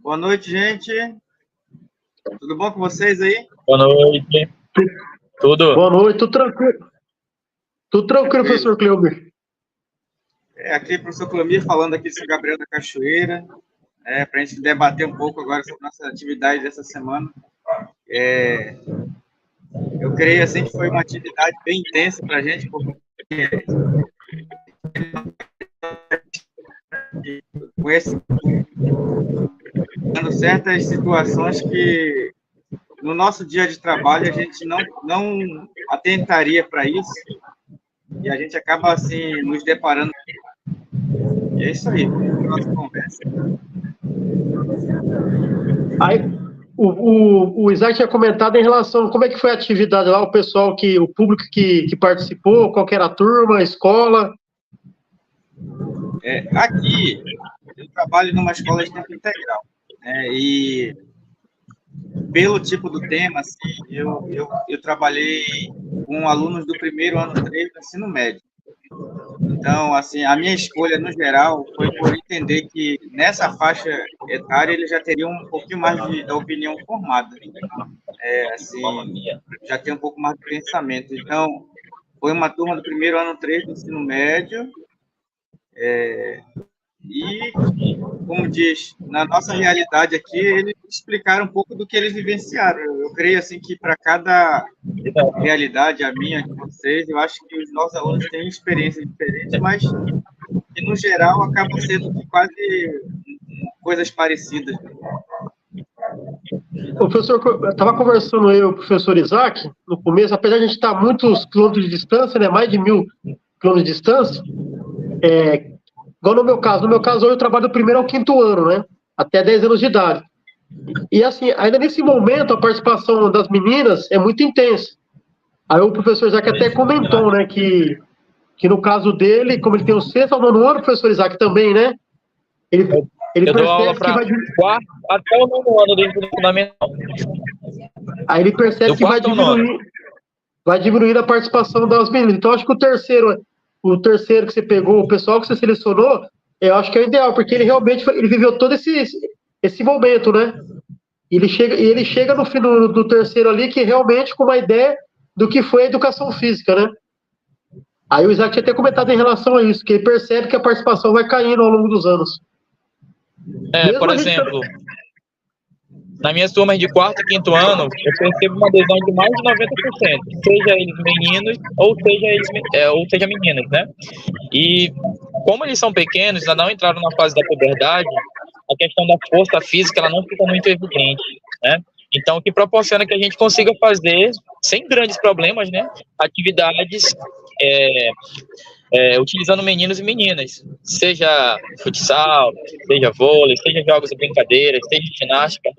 Boa noite, gente. Tudo bom com vocês aí? Boa noite. Tudo? Boa noite, tudo tranquilo. Tudo tranquilo, professor Cleumir. Aqui, professor Cleumir, falando aqui sobre Gabriel da Cachoeira, para a gente debater um pouco agora sobre nossa atividade dessa semana. Eu creio assim que foi uma atividade bem intensa para a gente, porque conhecendo certas situações que no nosso dia de trabalho a gente não atentaria para isso, e a gente acaba assim nos deparando. E é isso aí, nossa conversa. Aí, o Isaac tinha comentado em relação a como é que foi a atividade lá, o público que participou, qual que era a turma, a escola. Aqui, eu trabalho numa escola de tempo integral, e pelo tipo do tema, assim, eu trabalhei com alunos do primeiro ano 3 do ensino médio. Então, assim, a minha escolha, no geral, foi por entender que nessa faixa etária eles já teriam um pouquinho mais da opinião formada. Assim, já tem um pouco mais de pensamento. Então, foi uma turma do primeiro ano 3 do ensino médio, e, como diz, na nossa realidade aqui, eles explicaram um pouco do que eles vivenciaram. Eu creio assim que para cada realidade, a minha, de vocês, eu acho que os nossos alunos têm experiências diferentes, mas que no geral acabam sendo quase coisas parecidas. O professor, eu estava conversando eu e o professor Isaac, no começo, apesar de a gente estar a muitos quilômetros de distância, né, mais de 1.000 quilômetros de distância, igual no meu caso hoje eu trabalho do primeiro ao quinto ano, né, até 10 anos de idade. E assim, ainda nesse momento, a participação das meninas é muito intensa. Aí o professor Isaac até comentou, né, que no caso dele, como ele tem o sexto ao nono ano, o professor Isaac também, né, ele eu dou aula percebe que vai... quarto até o nono ano do ensino fundamental. Aí ele percebe que vai diminuir a participação das meninas. Então, acho que o terceiro que você pegou, o pessoal que você selecionou, eu acho que é o ideal, porque ele realmente ele viveu todo esse momento, né? Ele chega no fim do terceiro ali, que realmente com uma ideia do que foi a educação física, né? Aí o Isaac tinha até comentado em relação a isso, que ele percebe que a participação vai caindo ao longo dos anos. Por exemplo, nas minhas turmas de quarto e quinto ano, eu percebo uma adesão de mais de 90%, seja eles meninos ou seja meninas, né? E como eles são pequenos, ainda não entraram na fase da puberdade, a questão da força física ela não fica muito evidente, né? Então, o que proporciona que a gente consiga fazer, sem grandes problemas, né, atividades utilizando meninos e meninas, seja futsal, seja vôlei, seja jogos e brincadeiras, seja ginástica,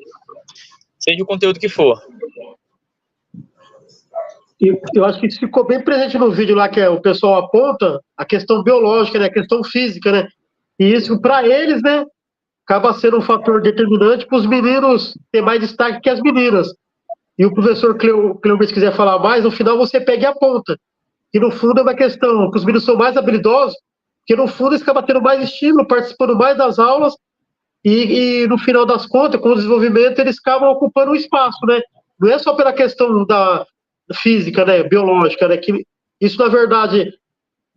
seja o conteúdo que for. Eu acho que isso ficou bem presente no vídeo lá que o pessoal aponta, a questão biológica, né, a questão física, né? E isso, para eles, né, acaba sendo um fator determinante para os meninos ter mais destaque que as meninas. E o professor Cleumir, se quiser falar mais, no final você pega e aponta. E no fundo é uma questão que os meninos são mais habilidosos, que no fundo eles acabam tendo mais estímulo, participando mais das aulas, e no final das contas, com o desenvolvimento, eles acabam ocupando um espaço, né? Não é só pela questão da física, né, biológica, né, que isso, na verdade,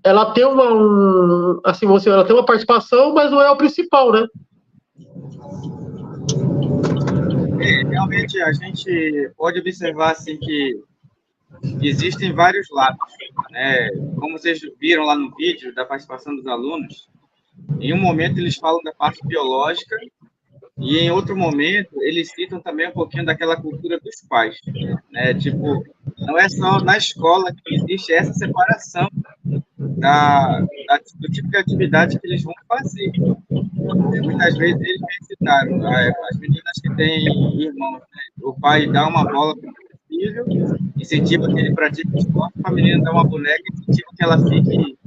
ela tem ela tem uma participação, mas não é o principal, né? Realmente, a gente pode observar, assim, que existem vários lados, né? Como vocês viram lá no vídeo da participação dos alunos, em um momento eles falam da parte biológica e em outro momento eles citam também um pouquinho daquela cultura dos pais, né? Tipo, não é só na escola que existe essa separação do tipo de atividade que eles vão fazer. Muitas vezes eles me citaram, as meninas que têm irmãos, né? O pai dá uma bola para o filho, incentiva que ele pratique esporte, a menina dá uma boneca, incentiva que ela fique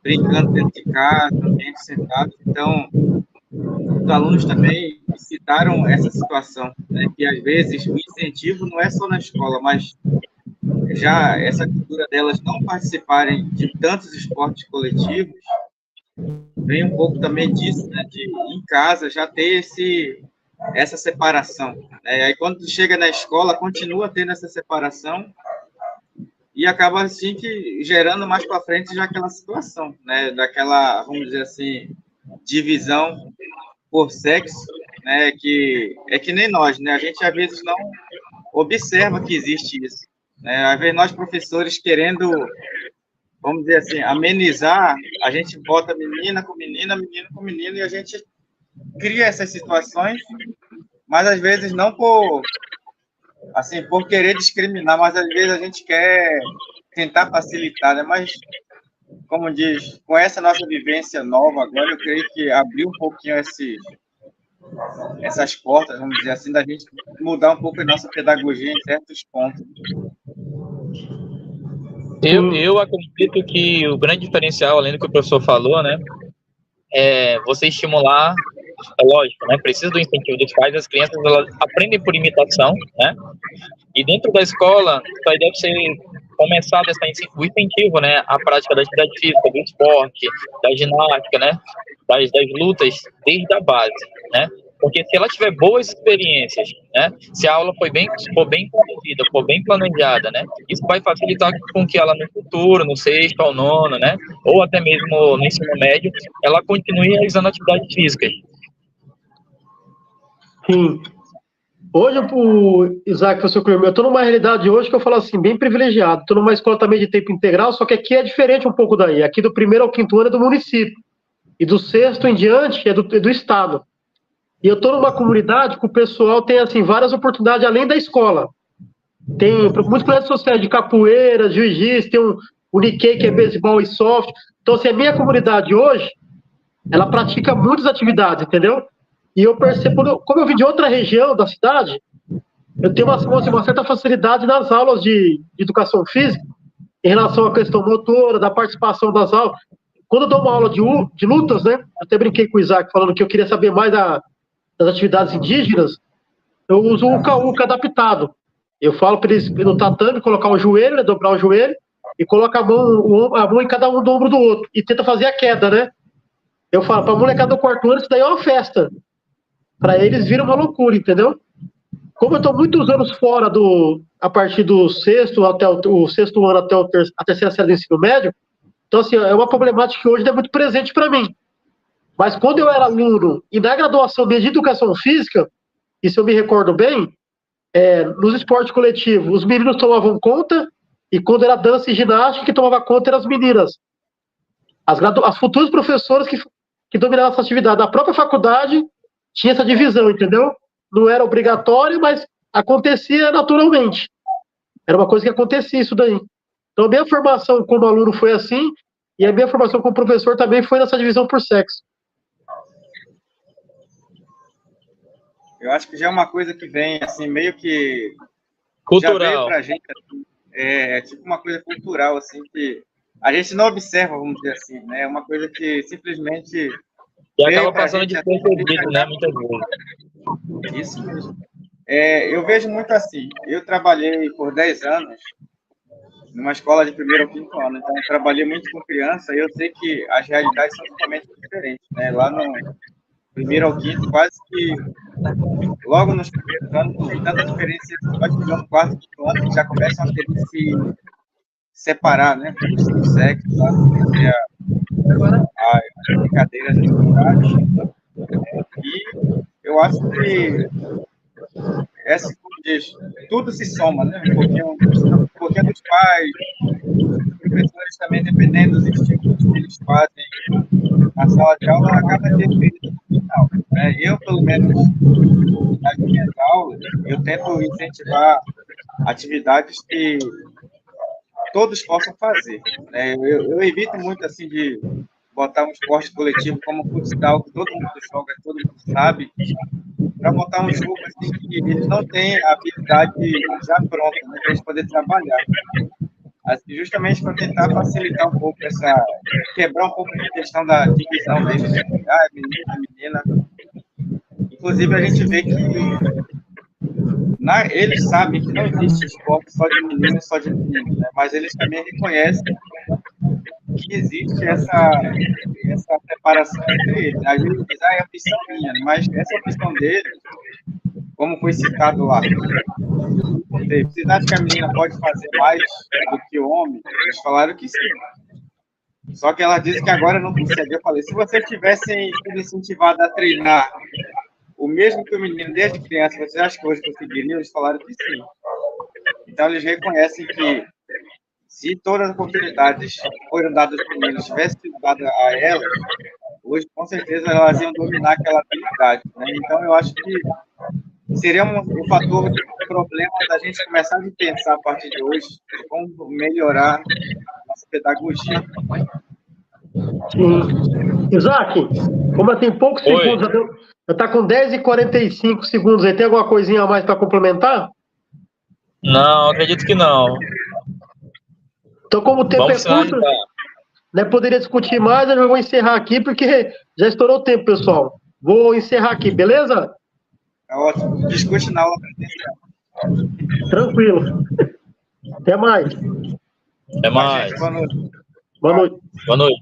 brincando dentro de casa, ambiente sentado. Então, os alunos também citaram essa situação, né? Que às vezes o incentivo não é só na escola, mas já essa cultura delas não participarem de tantos esportes coletivos vem um pouco também disso, né? De em casa já ter essa separação. Aí, quando chega na escola, continua tendo essa separação e acaba, assim, que gerando mais para frente já aquela situação, né? Daquela, vamos dizer assim, divisão por sexo, né? Que é que nem nós, né? A gente, às vezes, não observa que existe isso, né? Às vezes, nós, professores, querendo, vamos dizer assim, amenizar, a gente bota menina com menina, menino com menino, e a gente cria essas situações, mas às vezes não por, assim, por querer discriminar, mas às vezes a gente quer tentar facilitar, né? Mas, como diz, com essa nossa vivência nova agora, eu creio que abriu um pouquinho essas portas, vamos dizer assim, da gente mudar um pouco a nossa pedagogia em certos pontos. Eu acredito que o grande diferencial, além do que o professor falou, né, é você estimular, é lógico, né, precisa do incentivo dos pais, as crianças elas aprendem por imitação, né, e dentro da escola, isso aí deve ser começado o incentivo, né, à prática da atividade física, do esporte, da ginástica, né, das lutas desde a base, né, porque se ela tiver boas experiências, né, se a aula for bem conduzida, for bem planejada, né, isso vai facilitar com que ela no futuro, no 6º ao 9º, né, ou até mesmo no ensino médio, ela continue realizando atividades físicas. Sim. Hoje, Isaac, professor Cleber, eu estou numa realidade hoje que eu falo assim, bem privilegiado. Estou numa escola também de tempo integral, só que aqui é diferente um pouco daí. Aqui do 1º ao 5º ano é do município. E do 6º em diante é do estado. E eu estou numa comunidade que o pessoal tem, assim, várias oportunidades além da escola. Tem muitos projetos sociais de capoeira, jiu-jitsu, tem o Nikkei, que é beisebol e soft. Então, assim, a minha comunidade hoje, ela pratica muitas atividades, entendeu? E eu percebo, como eu vim de outra região da cidade, eu tenho uma certa facilidade nas aulas de educação física, em relação à questão motora, da participação das aulas. Quando eu dou uma aula de lutas, né? Até brinquei com o Isaac falando que eu queria saber mais das atividades indígenas, eu uso o Uka-Uka adaptado. Eu falo para eles no tatame colocar o joelho, né, dobrar o joelho, e coloca a mão em cada um do ombro do outro, e tenta fazer a queda, né? Eu falo, para a molecada do 4º ano, isso daí é uma festa. Para eles vira uma loucura, entendeu? Como eu estou muitos anos fora a partir do 6º até o 6º ano até a 3ª série do ensino médio, então, assim, é uma problemática que hoje não é muito presente para mim. Mas quando eu era aluno e na graduação de educação física, isso eu me recordo bem, nos esportes coletivos, os meninos tomavam conta, e quando era dança e ginástica, quem tomava conta eram as meninas. As futuras professoras que dominavam essa atividade. A própria faculdade tinha essa divisão, entendeu? Não era obrigatório, mas acontecia naturalmente. Era uma coisa que acontecia isso daí. Então, a minha formação como aluno foi assim, e a minha formação como professor também foi nessa divisão por sexo. Eu acho que já é uma coisa que vem, assim, meio que... cultural. Já veio pra gente, assim, é tipo uma coisa cultural, assim, que a gente não observa, vamos dizer assim, né? É uma coisa que simplesmente... E acaba passando despercebido, né, muitas vezes. Isso mesmo. Eu vejo muito assim, eu trabalhei por 10 anos numa escola de 1º ao 5º ano, então eu trabalhei muito com criança e eu sei que as realidades são totalmente diferentes, né? Lá no 1º ao 5º, quase que logo nos primeiros anos não tem tanta diferença, pode chegar no 4º, 5º ano que já começam a ter que se separar, né? Do sexo, tá? As brincadeiras escolares. E eu acho que como diz, tudo se soma, né? Um pouquinho dos pais, os professores também, dependendo dos estímulos que eles fazem na sala de aula, acaba interferindo no final, né? Eu, pelo menos, nas minhas aulas, eu tento incentivar atividades que todos possam fazer, né? Eu evito muito, assim, de botar um esporte coletivo como o futsal, que todo mundo joga, todo mundo sabe, para botar um jogo assim, que eles não têm a habilidade já pronta, né, para eles poderem trabalhar. Assim, justamente para tentar facilitar um pouco quebrar um pouco a questão da divisão deles, né? Menina. Inclusive, a gente vê que eles sabem que não existe esporte só de menino e só de menino, né? Mas eles também reconhecem que existe essa separação entre eles. Às vezes diz, é opção minha, mas essa opção deles como foi citado lá. Vocês acham que a menina pode fazer mais do que o homem? Eles falaram que sim. Só que ela disse que agora não consegue. Eu falei, se você tivesse sido incentivado a treinar o mesmo que o menino desde criança, você acha que hoje conseguiria? Eles falaram que sim. Então, eles reconhecem que se todas as oportunidades foram dadas aos meninos tivessem sido dadas a elas, hoje, com certeza, elas iam dominar aquela habilidade. Né? Então, eu acho que seria um fator de problema da gente começar a pensar a partir de hoje como melhorar a nossa pedagogia. Sim. Isaac, como tem poucos segundos, já está com 10h45 segundos aí, tem alguma coisinha a mais para complementar? Não, acredito que não. Então, como o tempo Vamos é curto, né, poderia discutir mais, eu já vou encerrar aqui, porque já estourou o tempo, pessoal. Vou encerrar aqui, beleza? É ótimo. Discute na aula. Tranquilo. Até mais. Até mais. Boa noite. Boa noite. Boa noite.